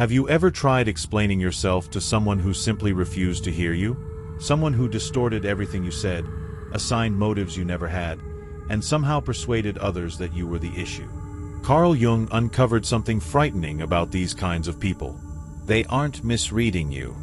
Have you ever tried explaining yourself to someone who simply refused to hear you? Someone who distorted everything you said, assigned motives you never had, and somehow persuaded others that you were the issue. Carl Jung uncovered something frightening about these kinds of people. They aren't misreading you.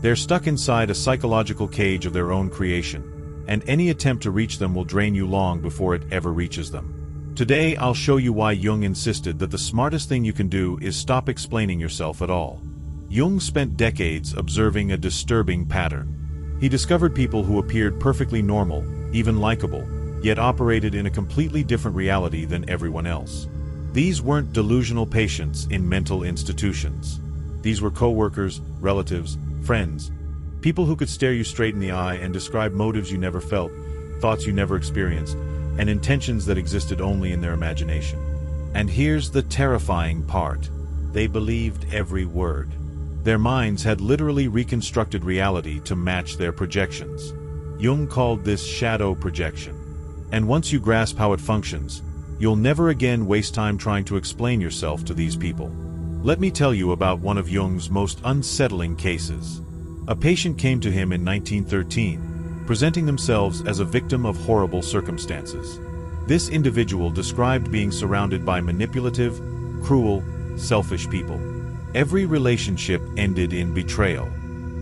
They're stuck inside a psychological cage of their own creation, and any attempt to reach them will drain you long before it ever reaches them. Today I'll show you why Jung insisted that the smartest thing you can do is stop explaining yourself at all. Jung spent decades observing a disturbing pattern. He discovered people who appeared perfectly normal, even likable, yet operated in a completely different reality than everyone else. These weren't delusional patients in mental institutions. These were co-workers, relatives, friends, people who could stare you straight in the eye and describe motives you never felt, thoughts you never experienced, and intentions that existed only in their imagination. And here's the terrifying part. They believed every word. Their minds had literally reconstructed reality to match their projections. Jung called this shadow projection. And once you grasp how it functions, you'll never again waste time trying to explain yourself to these people. Let me tell you about one of Jung's most unsettling cases. A patient came to him in 1913, presenting themselves as a victim of horrible circumstances. This individual described being surrounded by manipulative, cruel, selfish people. Every relationship ended in betrayal.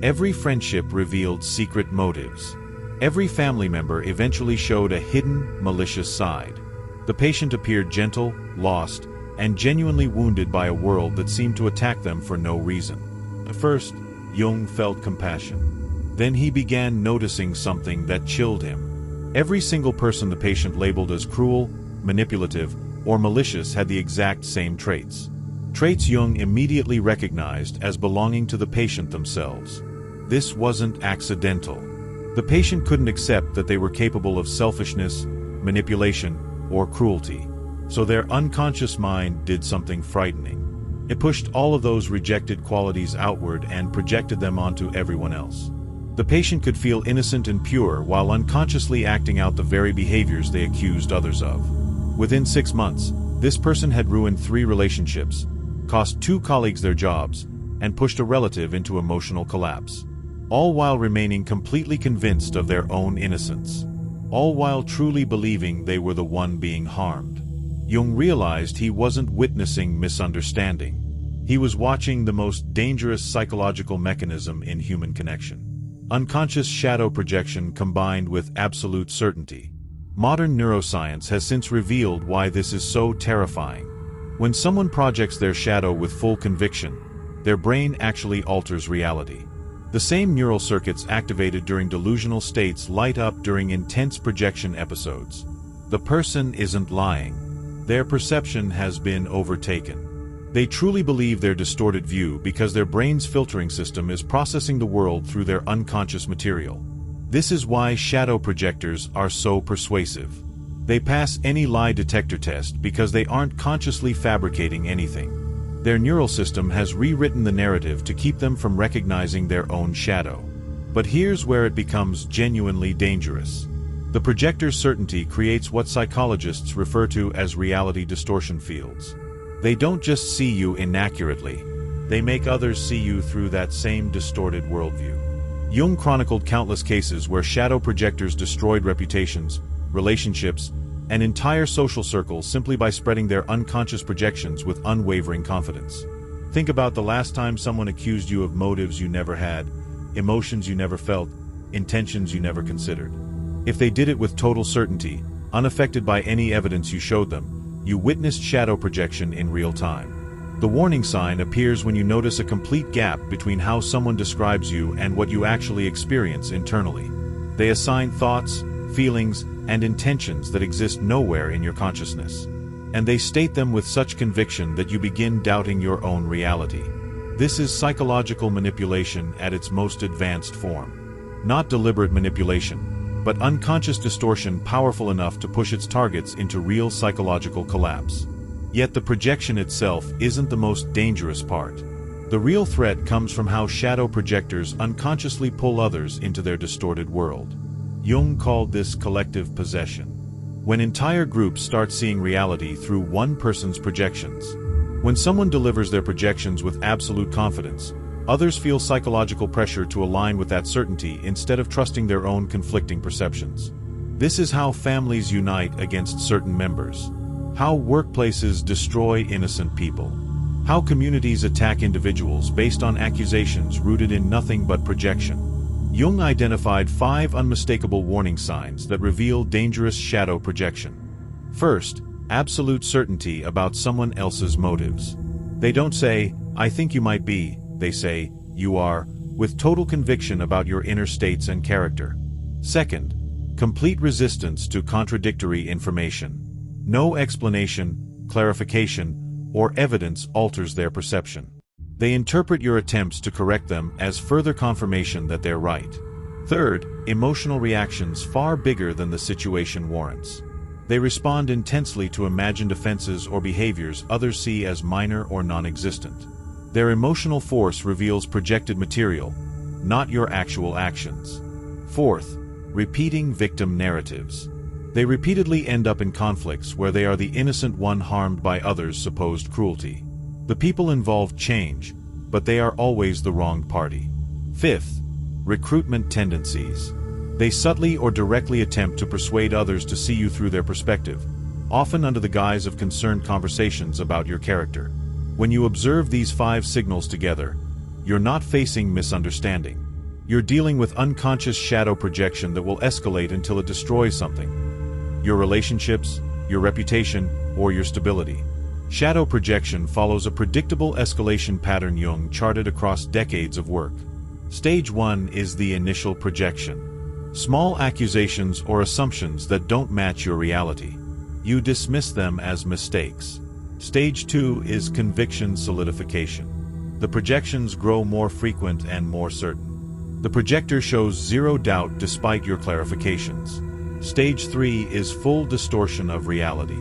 Every friendship revealed secret motives. Every family member eventually showed a hidden, malicious side. The patient appeared gentle, lost, and genuinely wounded by a world that seemed to attack them for no reason. At first, Jung felt compassion. Then he began noticing something that chilled him. Every single person the patient labeled as cruel, manipulative, or malicious had the exact same traits. Traits Jung immediately recognized as belonging to the patient themselves. This wasn't accidental. The patient couldn't accept that they were capable of selfishness, manipulation, or cruelty. So their unconscious mind did something frightening. It pushed all of those rejected qualities outward and projected them onto everyone else. The patient could feel innocent and pure while unconsciously acting out the very behaviors they accused others of. Within 6 months, this person had ruined 3 relationships, cost 2 colleagues their jobs, and pushed a relative into emotional collapse. All while remaining completely convinced of their own innocence. All while truly believing they were the one being harmed. Jung realized he wasn't witnessing misunderstanding. He was watching the most dangerous psychological mechanism in human connection. Unconscious shadow projection combined with absolute certainty. Modern neuroscience has since revealed why this is so terrifying. When someone projects their shadow with full conviction, their brain actually alters reality. The same neural circuits activated during delusional states light up during intense projection episodes. The person isn't lying. Their perception has been overtaken. They truly believe their distorted view because their brain's filtering system is processing the world through their unconscious material. This is why shadow projectors are so persuasive. They pass any lie detector test because they aren't consciously fabricating anything. Their neural system has rewritten the narrative to keep them from recognizing their own shadow. But here's where it becomes genuinely dangerous. The projector's certainty creates what psychologists refer to as reality distortion fields. They don't just see you inaccurately, they make others see you through that same distorted worldview. Jung chronicled countless cases where shadow projectors destroyed reputations, relationships, and entire social circles simply by spreading their unconscious projections with unwavering confidence. Think about the last time someone accused you of motives you never had, emotions you never felt, intentions you never considered. If they did it with total certainty, unaffected by any evidence you showed them, you witnessed shadow projection in real time. The warning sign appears when you notice a complete gap between how someone describes you and what you actually experience internally. They assign thoughts, feelings, and intentions that exist nowhere in your consciousness. And they state them with such conviction that you begin doubting your own reality. This is psychological manipulation at its most advanced form. Not deliberate manipulation, but unconscious distortion powerful enough to push its targets into real psychological collapse. Yet the projection itself isn't the most dangerous part. The real threat comes from how shadow projectors unconsciously pull others into their distorted world. Jung called this collective possession. When entire groups start seeing reality through one person's projections, When someone delivers their projections with absolute confidence, others feel psychological pressure to align with that certainty instead of trusting their own conflicting perceptions. This is how families unite against certain members, how workplaces destroy innocent people, how communities attack individuals based on accusations rooted in nothing but projection. Jung identified 5 unmistakable warning signs that reveal dangerous shadow projection. First, absolute certainty about someone else's motives. They don't say, "I think you might be," they say, "You are," with total conviction about your inner states and character. Second, complete resistance to contradictory information. No explanation, clarification, or evidence alters their perception. They interpret your attempts to correct them as further confirmation that they're right. Third, emotional reactions far bigger than the situation warrants. They respond intensely to imagined offenses or behaviors others see as minor or non-existent. Their emotional force reveals projected material, not your actual actions. Fourth, repeating victim narratives. They repeatedly end up in conflicts where they are the innocent one harmed by others' supposed cruelty. The people involved change, but they are always the wrong party. Fifth, recruitment tendencies. They subtly or directly attempt to persuade others to see you through their perspective, often under the guise of concerned conversations about your character. When you observe these 5 signals together, you're not facing misunderstanding. You're dealing with unconscious shadow projection that will escalate until it destroys something. Your relationships, your reputation, or your stability. Shadow projection follows a predictable escalation pattern Jung charted across decades of work. Stage 1 is the initial projection. Small accusations or assumptions that don't match your reality. You dismiss them as mistakes. Stage 2 is conviction solidification. The projections grow more frequent and more certain. The projector shows zero doubt despite your clarifications. Stage 3 is full distortion of reality.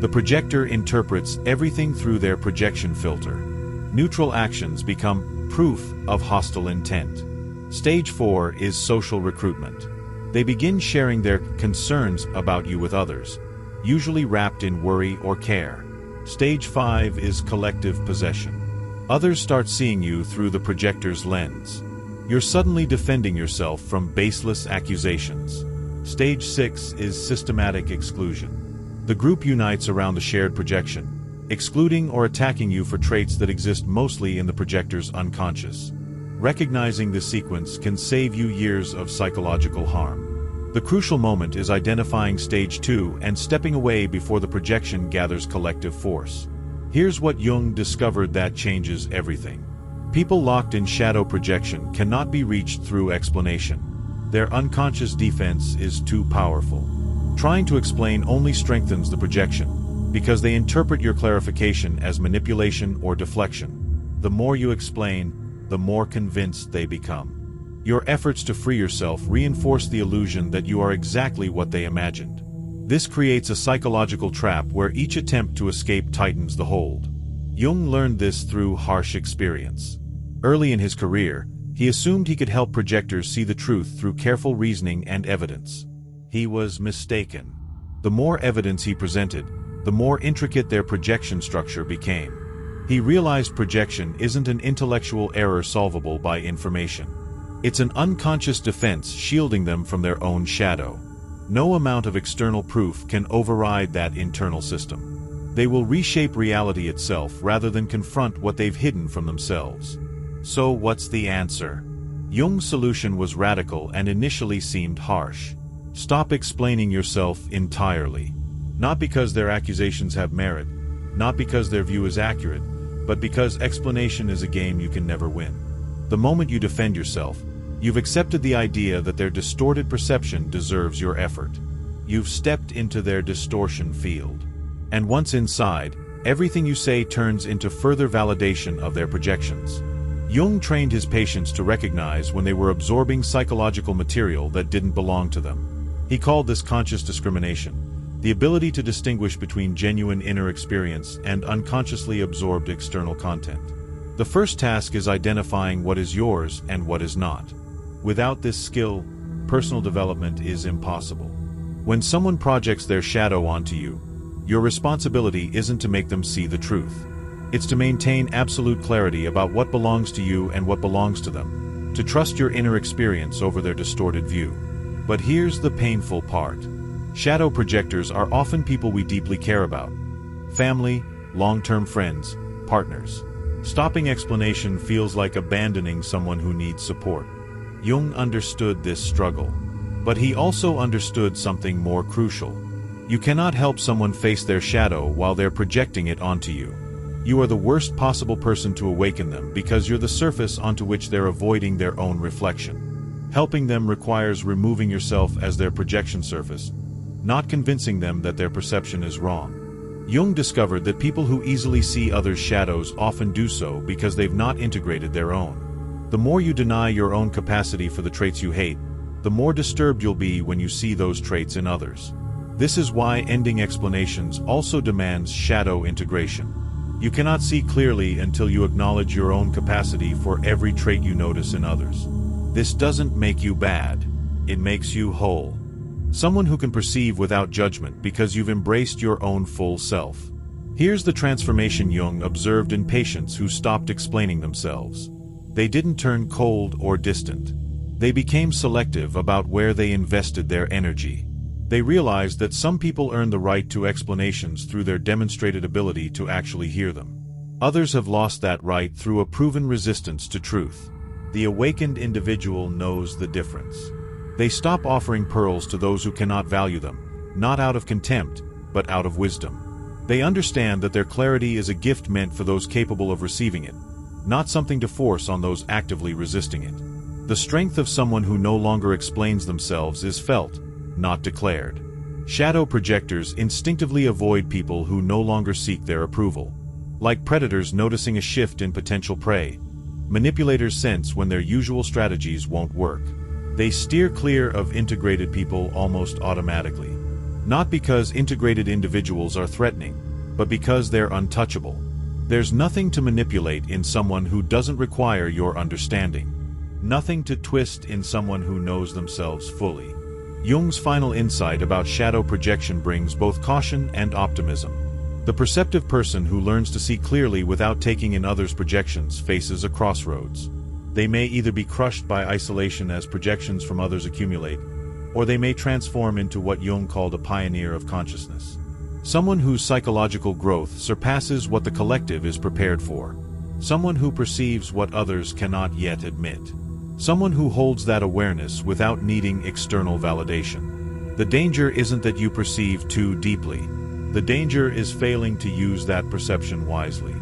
The projector interprets everything through their projection filter. Neutral actions become proof of hostile intent. Stage 4 is social recruitment. They begin sharing their concerns about you with others, usually wrapped in worry or care. Stage 5 is collective possession. Others start seeing you through the projector's lens. You're suddenly defending yourself from baseless accusations. Stage 6 is systematic exclusion. The group unites around the shared projection, excluding or attacking you for traits that exist mostly in the projector's unconscious. Recognizing this sequence can save you years of psychological harm. The crucial moment is identifying stage 2 and stepping away before the projection gathers collective force. Here's what Jung discovered that changes everything. People locked in shadow projection cannot be reached through explanation. Their unconscious defense is too powerful. Trying to explain only strengthens the projection, because they interpret your clarification as manipulation or deflection. The more you explain, the more convinced they become. Your efforts to free yourself reinforce the illusion that you are exactly what they imagined. This creates a psychological trap where each attempt to escape tightens the hold. Jung learned this through harsh experience. Early in his career, he assumed he could help projectors see the truth through careful reasoning and evidence. He was mistaken. The more evidence he presented, the more intricate their projection structure became. He realized projection isn't an intellectual error solvable by information. It's an unconscious defense shielding them from their own shadow. No amount of external proof can override that internal system. They will reshape reality itself rather than confront what they've hidden from themselves. So what's the answer? Jung's solution was radical and initially seemed harsh. Stop explaining yourself entirely. Not because their accusations have merit, not because their view is accurate, but because explanation is a game you can never win. The moment you defend yourself, you've accepted the idea that their distorted perception deserves your effort. You've stepped into their distortion field. And once inside, everything you say turns into further validation of their projections. Jung trained his patients to recognize when they were absorbing psychological material that didn't belong to them. He called this conscious discrimination, the ability to distinguish between genuine inner experience and unconsciously absorbed external content. The first task is identifying what is yours and what is not. Without this skill, personal development is impossible. When someone projects their shadow onto you, your responsibility isn't to make them see the truth. It's to maintain absolute clarity about what belongs to you and what belongs to them, to trust your inner experience over their distorted view. But here's the painful part. Shadow projectors are often people we deeply care about. Family, long-term friends, partners. Stopping explanation feels like abandoning someone who needs support. Jung understood this struggle. But he also understood something more crucial. You cannot help someone face their shadow while they're projecting it onto you. You are the worst possible person to awaken them because you're the surface onto which they're avoiding their own reflection. Helping them requires removing yourself as their projection surface, not convincing them that their perception is wrong. Jung discovered that people who easily see others' shadows often do so because they've not integrated their own. The more you deny your own capacity for the traits you hate, the more disturbed you'll be when you see those traits in others. This is why ending explanations also demands shadow integration. You cannot see clearly until you acknowledge your own capacity for every trait you notice in others. This doesn't make you bad, it makes you whole. Someone who can perceive without judgment because you've embraced your own full self. Here's the transformation Jung observed in patients who stopped explaining themselves. They didn't turn cold or distant. They became selective about where they invested their energy. They realized that some people earn the right to explanations through their demonstrated ability to actually hear them. Others have lost that right through a proven resistance to truth. The awakened individual knows the difference. They stop offering pearls to those who cannot value them, not out of contempt, but out of wisdom. They understand that their clarity is a gift meant for those capable of receiving it, not something to force on those actively resisting it. The strength of someone who no longer explains themselves is felt, not declared. Shadow projectors instinctively avoid people who no longer seek their approval. Like predators noticing a shift in potential prey, manipulators sense when their usual strategies won't work. They steer clear of integrated people almost automatically. Not because integrated individuals are threatening, but because they're untouchable. There's nothing to manipulate in someone who doesn't require your understanding. Nothing to twist in someone who knows themselves fully. Jung's final insight about shadow projection brings both caution and optimism. The perceptive person who learns to see clearly without taking in others' projections faces a crossroads. They may either be crushed by isolation as projections from others accumulate, or they may transform into what Jung called a pioneer of consciousness. Someone whose psychological growth surpasses what the collective is prepared for. Someone who perceives what others cannot yet admit. Someone who holds that awareness without needing external validation. The danger isn't that you perceive too deeply. The danger is failing to use that perception wisely.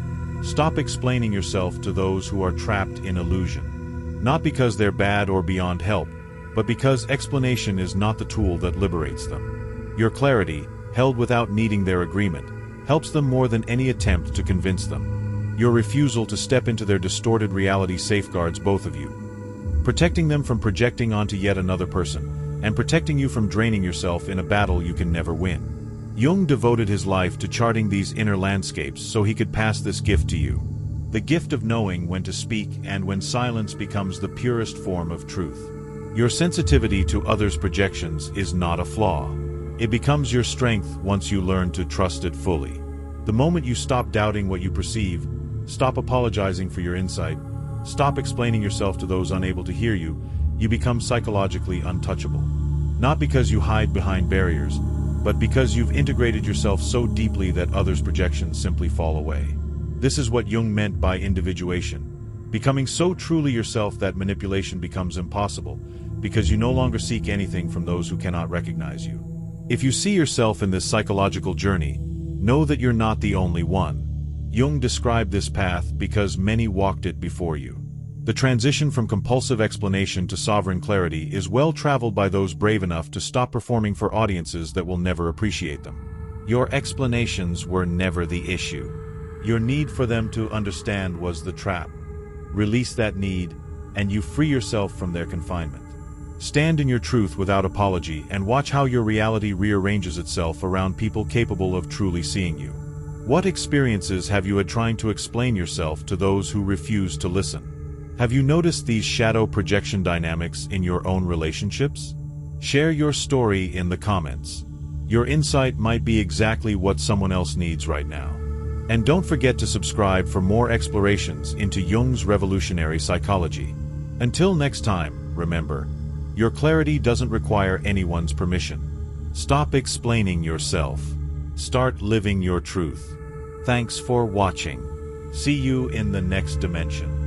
Stop explaining yourself to those who are trapped in illusion. Not because they're bad or beyond help, but because explanation is not the tool that liberates them. Your clarity, held without needing their agreement, helps them more than any attempt to convince them. Your refusal to step into their distorted reality safeguards both of you, protecting them from projecting onto yet another person, and protecting you from draining yourself in a battle you can never win. Jung devoted his life to charting these inner landscapes so he could pass this gift to you. The gift of knowing when to speak and when silence becomes the purest form of truth. Your sensitivity to others' projections is not a flaw. It becomes your strength once you learn to trust it fully. The moment you stop doubting what you perceive, stop apologizing for your insight, stop explaining yourself to those unable to hear you, you become psychologically untouchable. Not because you hide behind barriers, but because you've integrated yourself so deeply that others' projections simply fall away. This is what Jung meant by individuation. Becoming so truly yourself that manipulation becomes impossible, because you no longer seek anything from those who cannot recognize you. If you see yourself in this psychological journey, know that you're not the only one. Jung described this path because many walked it before you. The transition from compulsive explanation to sovereign clarity is well traveled by those brave enough to stop performing for audiences that will never appreciate them. Your explanations were never the issue. Your need for them to understand was the trap. Release that need, and you free yourself from their confinement. Stand in your truth without apology and watch how your reality rearranges itself around people capable of truly seeing you. What experiences have you had trying to explain yourself to those who refuse to listen? Have you noticed these shadow projection dynamics in your own relationships? Share your story in the comments. Your insight might be exactly what someone else needs right now. And don't forget to subscribe for more explorations into Jung's revolutionary psychology. Until next time, remember, your clarity doesn't require anyone's permission. Stop explaining yourself. Start living your truth. Thanks for watching. See you in the next dimension.